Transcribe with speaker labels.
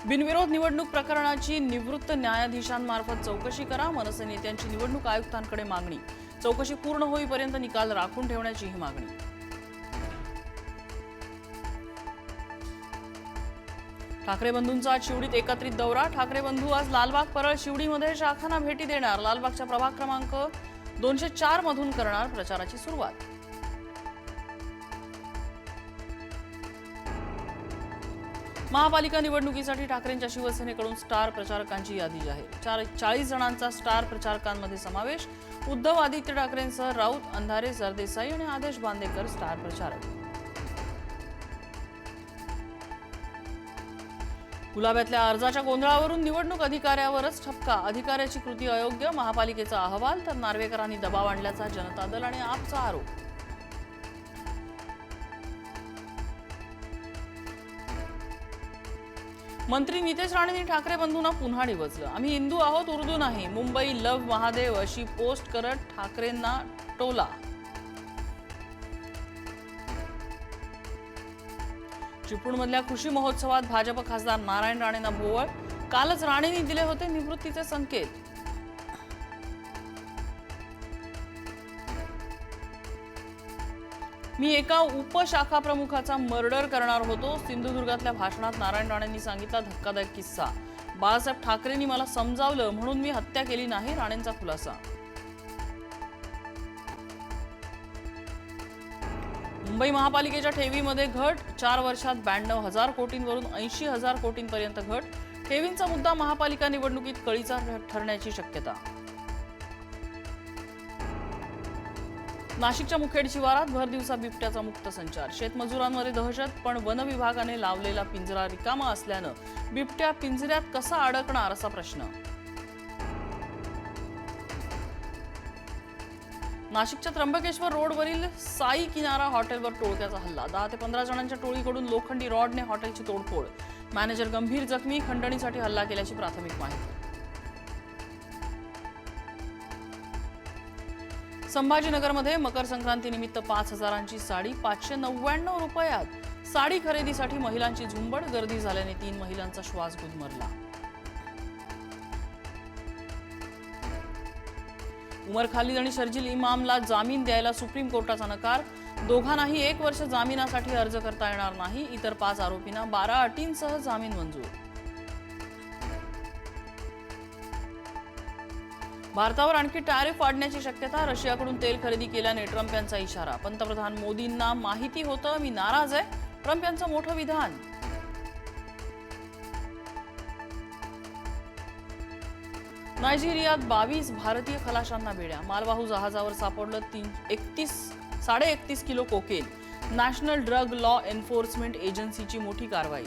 Speaker 1: बिनविरोध निवडणूक प्रकरणाची निवृत्त न्यायाधीशांमार्फत चौकशी करा. मनसे नेत्यांची निवडणूक आयुक्तांकडे मागणी. चौकशी पूर्ण होईपर्यंत निकाल राखून ठेवण्याची ही मागणी. ठाकरे बंधूंचा आज शिवडीत एकत्रित दौरा. ठाकरे बंधू आज लालबाग, परळ, शिवडीमध्ये शाखांना भेटी देणार. लालबागच्या प्रभाग क्रमांक 204 मधून करणार प्रचाराची सुरुवात. महापालिका निवडणुकीसाठी ठाकरेंच्या शिवसेनेकडून स्टार प्रचारकांची यादी जाहीर. 40 जणांचा स्टार प्रचारकांमध्ये समावेश. उद्धव आदित्य ठाकरेंसह राऊत, अंधारे, सरदेसाई आणि आदेश बांदेकर स्टार प्रचारक. गुलाब्यातल्या अर्जाच्या गोंधळावरून निवडणूक अधिकाऱ्यावरच ठपका. अधिकाऱ्याची कृती अयोग्य, महापालिकेचा अहवाल, तर नार्वेकरांनी दबाव आणल्याचा जनता दल आणि आपचा आरोप. मंत्री नितेश राणेंनी ठाकरे बंधूंना पुन्हा डिवचलं. आम्ही हिंदू आहोत, उर्दू नाही. मुंबई लव्ह महादेव अशी पोस्ट करत ठाकरेंना टोला. चिपळूणमधल्या कृषी महोत्सवात भाजप खासदार नारायण राणेंना भोवळ. कालच राणेंनी दिले होते निवृत्तीचे संकेत. मी एका उपशाखा प्रमुखाचा मर्डर करणार होतो. सिंधुदुर्गातल्या भाषणात नारायण राणेंनी सांगितला धक्कादायक किस्सा. बाळासाहेब ठाकरेंनी मला समजावलं म्हणून मी हत्या केली नाही, राणेंचा खुलासा. मुंबई महापालिकेच्या ठेवीमध्ये घट. 4 वर्षात 92,000 कोटींवरून 80,000 कोटींपर्यंत घट. ठेवींचा मुद्दा महापालिका निवडणुकीत कळीचा ठरण्याची शक्यता. नाशिकच्या मुखेड शिवारात भर दिवसा बिबट्याचा मुक्त संचार. शेतमजुरांमध्ये दहशत, पण वन विभागाने लावलेला पिंजरा रिकामा असल्यानं बिबट्या पिंजऱ्यात कसा अडकणार असा प्रश्न. नाशिकच्या त्र्यंबकेश्वर रोडवरील साई किनारा हॉटेलवर टोळक्याचा हल्ला. 10 ते 15 जणांच्या टोळीकडून लोखंडी रॉडने हॉटेलची तोडफोड. मॅनेजर गंभीर जखमी. खंडणीसाठी हल्ला केल्याची प्राथमिक माहिती. संभाजीनगरमध्ये मकर संक्रांतीनिमित्त 5,000ची साडी 599 रुपयात. साडी खरेदीसाठी महिलांची झुंबड. गर्दी झाल्याने 3 महिलांचा श्वास गुदमरला. उमर खालिद आणि शर्जील इमामला जामीन द्यायला सुप्रीम कोर्टाचा नकार. दोघांनाही 1 वर्ष जामिनासाठी अर्ज करता येणार नाही. इतर 5 आरोपींना 12 अटींसह जामीन मंजूर. भारतावर आणखी टॅरिफ वाढण्याची शक्यता. रशियाकडून तेल खरेदी केल्याने ट्रम्प यांचा इशारा. पंतप्रधान मोदींना माहिती होतं, मी नाराज आहे. ट्रम्प यांचं मोठं विधान. नायजेरियात 22 भारतीय खलाशांना बेड्या. मालवाहू जहाजावर सापडलं 31 kilo cocaine. National drug law enforcement एजन्सीची मोठी कारवाई.